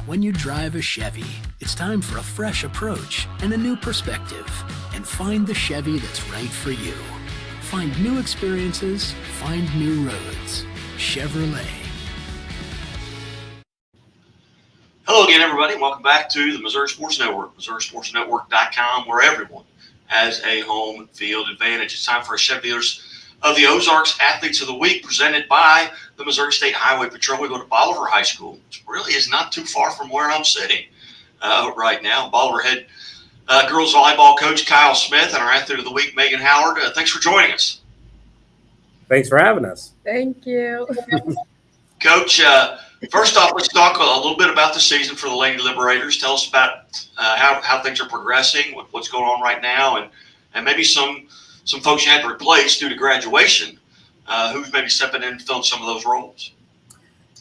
When you drive a Chevy, it's time for a fresh approach and a new perspective. And find the Chevy that's right for you. Find new experiences, find new roads. Chevrolet. Hello again, everybody. Welcome back to the Missouri Sports Network, MissouriSportsNetwork.com, where everyone has a home field advantage. It's time for a Chevy Dealers of the Ozarks Athletes of the Week, presented by the Missouri State Highway Patrol. We go to Bolivar High School, which really is not too far from where I'm sitting right now. Bolivar head girls volleyball coach Kyle Smith and our Athlete of the Week, Megan Howard. Thanks for joining us. Thanks for having us. Thank you. Coach, first off, let's talk a little bit about the season for the Lady Liberators. Tell us about how things are progressing, what's going on right now, and maybe some folks you had to replace due to graduation, who's maybe stepping in and filling some of those roles.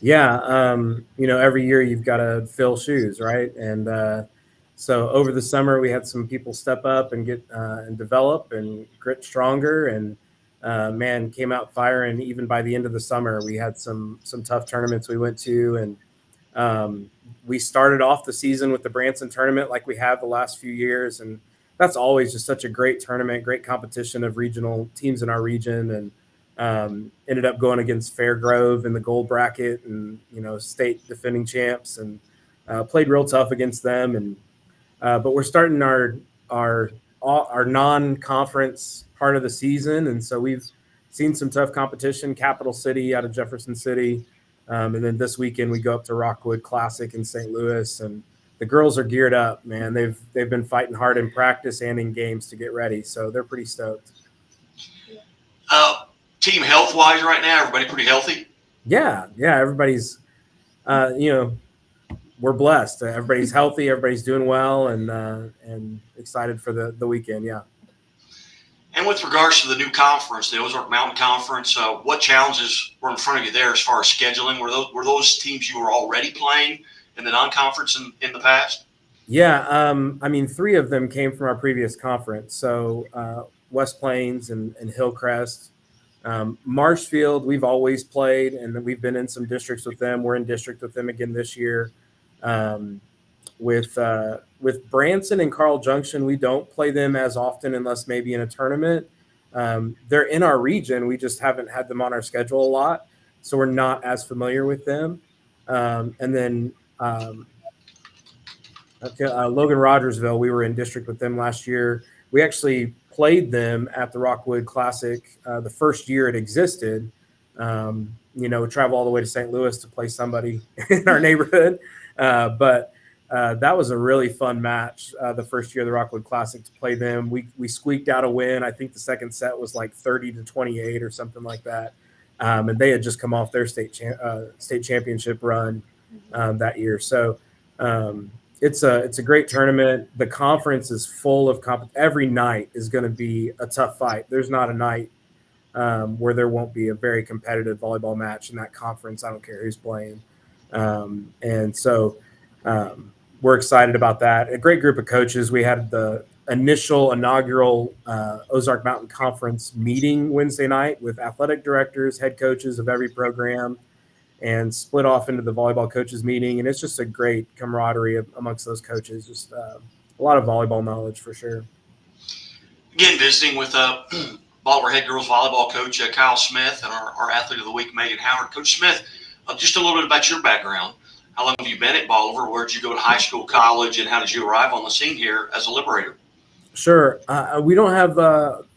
Yeah, every year you've got to fill shoes, right? And so over the summer we had some people step up and get and develop and grit stronger, and came out firing. Even by the end of the summer, we had some tough tournaments we went to, and we started off the season with the Branson tournament like we have the last few years, and that's always just such a great tournament, great competition of regional teams in our region, and ended up going against Fairgrove in the gold bracket, and state defending champs, and played real tough against them. And but we're starting our non-conference part of the season, and so we've seen some tough competition. Capital City out of Jefferson City, and then this weekend we go up to Rockwood Classic in St. Louis, and the girls are geared up, man. They've been fighting hard in practice and in games to get ready, so they're pretty stoked. Team health-wise right now, everybody pretty healthy? Yeah, everybody's, we're blessed. Everybody's healthy, everybody's doing well, and excited for the weekend, yeah. And with regards to the new conference, the Ozark Mountain Conference, what challenges were in front of you there as far as scheduling? Were those teams you were already playing in the non-conference in the past? Yeah, 3 of them came from our previous conference. So West Plains and Hillcrest. Marshfield, we've always played, and we've been in some districts with them. We're in district with them again this year. With Branson and Carl Junction, we don't play them as often unless maybe in a tournament. They're in our region. We just haven't had them on our schedule a lot, so we're not as familiar with them. And then Logan Rogersville, we were in district with them last year. We actually played them at the Rockwood Classic the first year it existed. Travel all the way to St. Louis to play somebody in our neighborhood. But that was a really fun match the first year of the Rockwood Classic to play them. We squeaked out a win. I think the second set was like 30-28 or something like that. And they had just come off their state championship run that year. So it's a great tournament. The conference is full of every night is going to be a tough fight. There's not a night where there won't be a very competitive volleyball match in that conference. I don't care who's playing. And so we're excited about that. A great group of coaches. We had the inaugural Ozark Mountain Conference meeting Wednesday night with athletic directors, head coaches of every program, and split off into the volleyball coaches meeting. And it's just a great camaraderie amongst those coaches. Just a lot of volleyball knowledge for sure. Again, visiting with Bolivar head girls volleyball coach Kyle Smith and our Athlete of the Week, Megan Howard. Coach Smith, just a little bit about your background. How long have you been at Bolivar? Where did you go to high school, college, and how did you arrive on the scene here as a Liberator? Sure. We don't have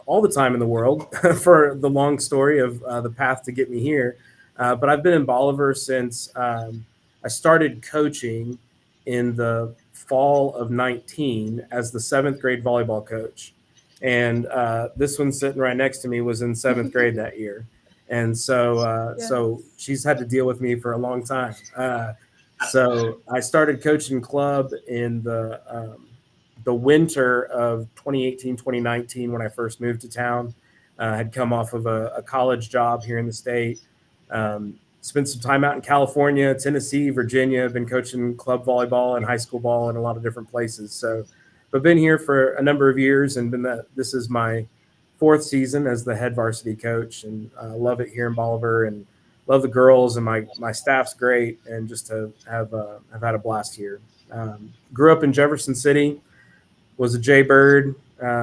all the time in the world for the long story of the path to get me here. But I've been in Bolivar since I started coaching in the fall of 19 as the 7th grade volleyball coach. And this one sitting right next to me was in 7th grade that year. And so so she's had to deal with me for a long time. So I started coaching club in the winter of 2018, 2019 when I first moved to town. Had come off of a college job here in the state. Spent some time out in California, Tennessee, Virginia. Been coaching club volleyball and high school ball in a lot of different places. So, but been here for a number of years, and this is my 4th season as the head varsity coach, and love it here in Bolivar, and love the girls, and my staff's great, and just to have had a blast here. Grew up in Jefferson City, was a Jaybird,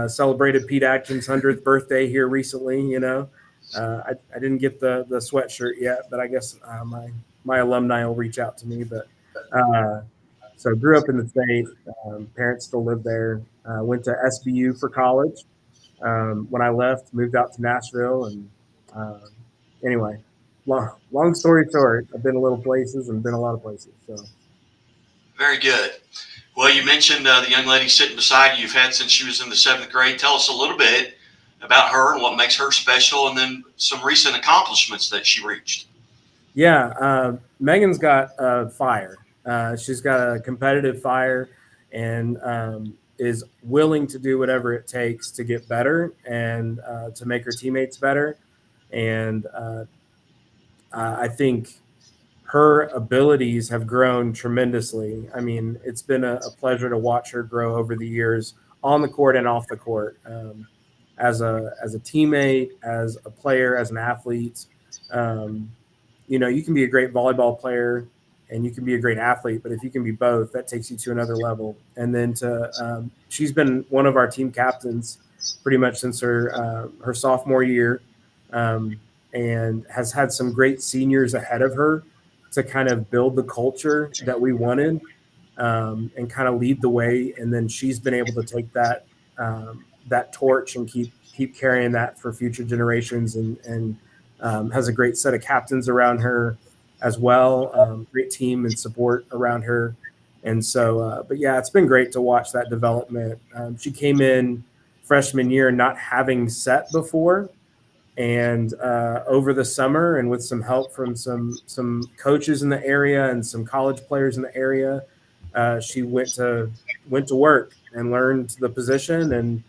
celebrated Pete Atkins' 100th birthday here recently. I didn't get the sweatshirt yet, but I guess my alumni will reach out to me. But so grew up in the state. Parents still live there. Went to SBU for college. When I left, moved out to Nashville, and anyway, long story short, I've been a little places and been a lot of places. So very good. Well, you mentioned the young lady sitting beside you you've had since she was in the 7th grade. Tell us a little bit about her and what makes her special, and then some recent accomplishments that she reached. Yeah, Megan's got fire. She's got a competitive fire, and is willing to do whatever it takes to get better and to make her teammates better. And I think her abilities have grown tremendously. I mean, it's been a pleasure to watch her grow over the years on the court and off the court, as a teammate, as a player, as an athlete. You can be a great volleyball player and you can be a great athlete, but if you can be both, that takes you to another level. And then she's been one of our team captains pretty much since her sophomore year, and has had some great seniors ahead of her to kind of build the culture that we wanted, and kind of lead the way. And then she's been able to take that torch and keep carrying that for future generations, and has a great set of captains around her as well. Great team and support around her. And so, but yeah, it's been great to watch that development. She came in freshman year not having set before, and over the summer, and with some help from some coaches in the area and some college players in the area, she went to work and learned the position, and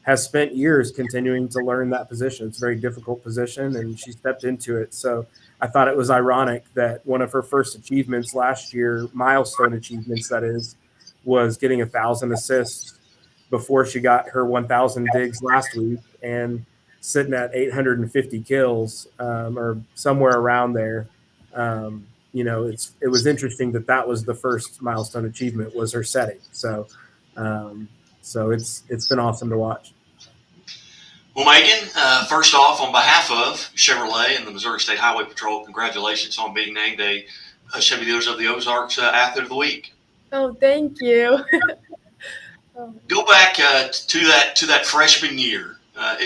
has spent years continuing to learn that position. It's a very difficult position, and she stepped into it. So I thought it was ironic that one of her first achievements last year, milestone achievements that is, was getting 1,000 assists before she got her 1,000 digs last week, and sitting at 850 kills, or somewhere around there. It was interesting that was the first milestone achievement, was her setting. So it's been awesome to watch. Well, Megan, first off, on behalf of Chevrolet and the Missouri State Highway Patrol, congratulations on being named a Chevy Dealers of the Ozarks Athlete of the Week. Oh, thank you. Go back to that freshman year. Now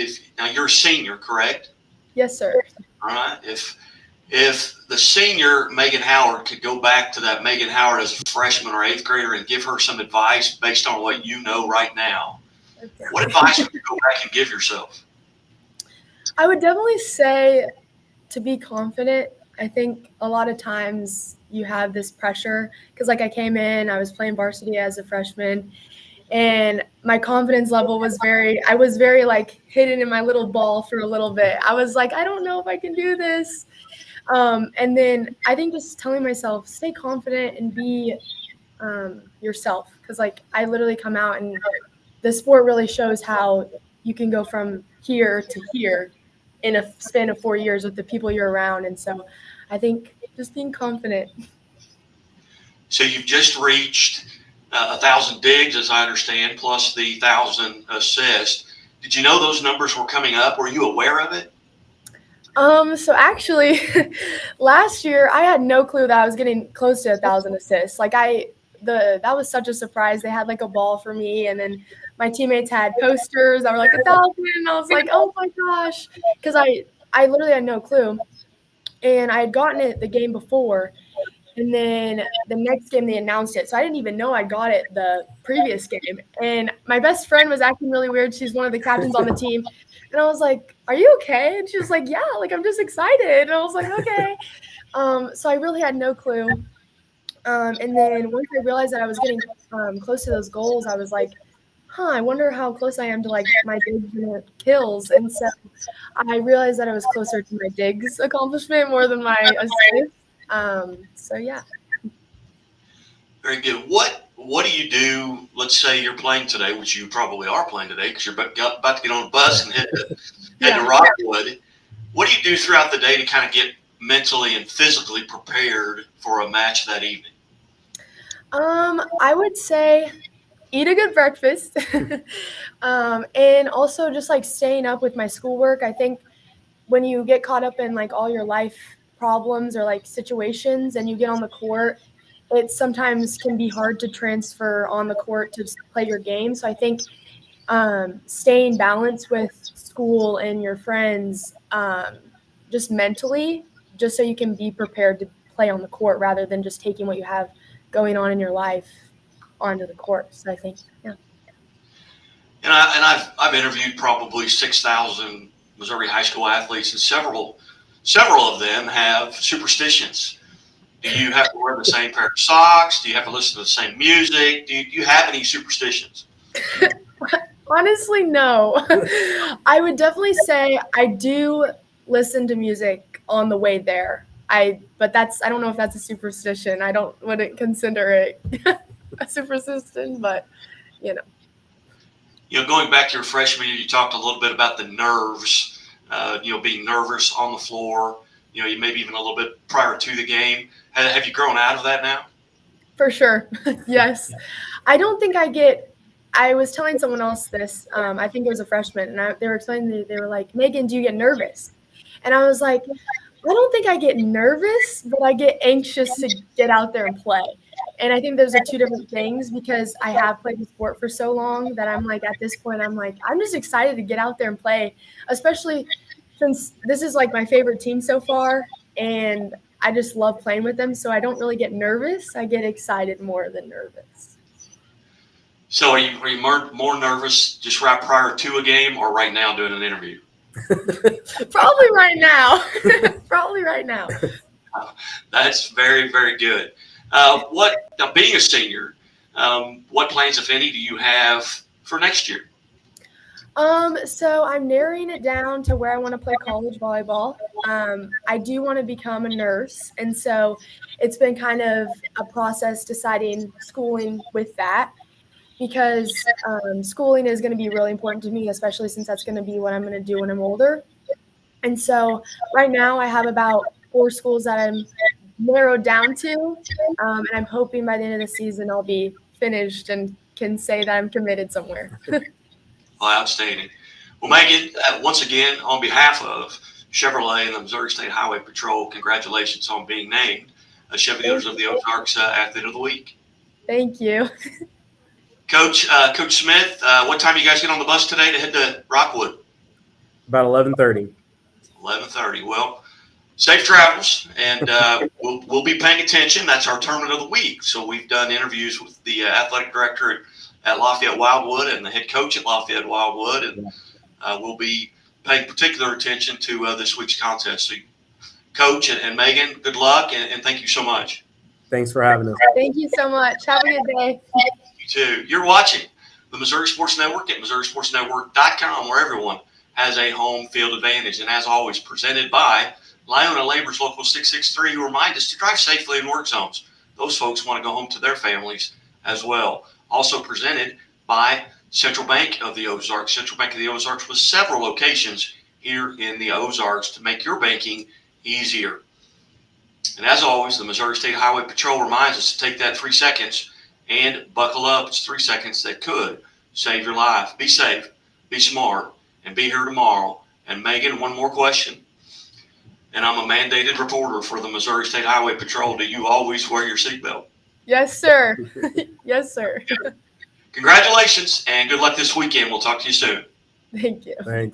you're a senior, correct? Yes, sir. All right. If the senior Megan Howard could go back to that Megan Howard as a freshman or 8th grader and give her some advice based on what you know right now, Okay. what advice would you go back and give yourself? I would definitely say to be confident. I think a lot of times you have this pressure because, I came in, I was playing varsity as a freshman, and my confidence level was very hidden in my little ball for a little bit. I was like, I don't know if I can do this. And then I think just telling myself, stay confident and be yourself. Because I literally come out, and the sport really shows how you can go from here to here in a span of 4 years with the people you're around. And so I think just being confident. So you've just reached 1,000 digs, as I understand, plus the 1,000 assists. Did you know those numbers were coming up? Were you aware of it? So actually, last year I had no clue that I was getting close to 1,000 assists. That was such a surprise. They had a ball for me, and then my teammates had posters that were 1,000, and I was like, oh my gosh, because I literally had no clue, and I had gotten it the game before, and then the next game they announced it, so I didn't even know I got it the previous game. And my best friend was acting really weird. She's one of the captains on the team, and I was like, are you okay? And she was like, yeah, I'm just excited. And I was like, okay. So I really had no clue. And then once I realized that I was getting close to those goals, I was like, I wonder how close I am to my digs and kills. And so I realized that I was closer to my digs accomplishment more than my assists. So yeah. Very good. What do you do? Let's say you're playing today, which you probably are playing today because you're about to get on a bus and head to Rockwood. What do you do throughout the day to kind of get mentally and physically prepared for a match that evening? I would say eat a good breakfast, and also just like staying up with my schoolwork. I think when you get caught up in like all your life problems or like situations and you get on the court, it sometimes can be hard to transfer on the court to play your game. So I think staying balanced with school and your friends, just mentally, just so you can be prepared to play on the court rather than just taking what you have going on in your life onto the court. So I think, yeah. And I've interviewed probably 6,000 Missouri high school athletes, and several of them have superstitions. Do you have to wear the same pair of socks? Do you have to listen to the same music? Do you have any superstitions? Honestly, no. I would definitely say I do listen to music on the way there. But I don't know if that's a superstition. Wouldn't consider it a superstition, but you know. Going back to your freshman year, you talked a little bit about the nerves, being nervous on the floor, you maybe even a little bit prior to the game. Have you grown out of that now? For sure. Yes. I don't think I was telling someone else this, I think it was a freshman, and they were explaining to me, they were like, Megan, do you get nervous? And I was like, I don't think I get nervous, but I get anxious to get out there and play. And I think those are two different things because I have played the sport for so long that I'm like, at this point, I'm just excited to get out there and play, especially since this is like my favorite team so far. And I just love playing with them. So I don't really get nervous. I get excited more than nervous. So are you more nervous just right prior to a game or right now doing an interview? Probably right now. Probably right now. That's very, very good. Now being a senior, what plans, if any, do you have for next year? So I'm narrowing it down to where I want to play college volleyball. I do want to become a nurse, and so it's been kind of a process deciding schooling with that because schooling is going to be really important to me, especially since that's going to be what I'm going to do when I'm older. And so right now I have about 4 schools that I'm narrowed down to, and I'm hoping by the end of the season I'll be finished and can say that I'm committed somewhere. Well, outstanding. Well, Megan, once again, on behalf of Chevrolet and the Missouri State Highway Patrol, congratulations on being named a Chevy Dealers of the Ozarks Athlete of the Week. Thank you. Coach Smith, what time do you guys get on the bus today to head to Rockwood? About 11:30. 11:30. Well, safe travels, and we'll be paying attention. That's our tournament of the week. So we've done interviews with the athletic director at Lafayette Wildwood and the head coach at Lafayette Wildwood, and we'll be paying particular attention to this week's contest. So, Coach and Megan, good luck, and thank you so much. Thanks for having us. Thank you so much. Have a good day. You too. You're watching the Missouri Sports Network at MissouriSportsNetwork.com, where everyone has a home field advantage. And as always, presented by Lyona Labor's Local 663, who remind us to drive safely in work zones. Those folks want to go home to their families as well. Also presented by Central Bank of the Ozarks. Central Bank of the Ozarks with several locations here in the Ozarks to make your banking easier. And as always, the Missouri State Highway Patrol reminds us to take that 3 seconds and buckle up. It's 3 seconds that could save your life. Be safe, be smart, and be here tomorrow. And Megan, one more question. And I'm a mandated reporter for the Missouri State Highway Patrol. Do you always wear your seatbelt? Yes, sir. Yes, sir. Congratulations and good luck this weekend. We'll talk to you soon. Thank you. Thanks.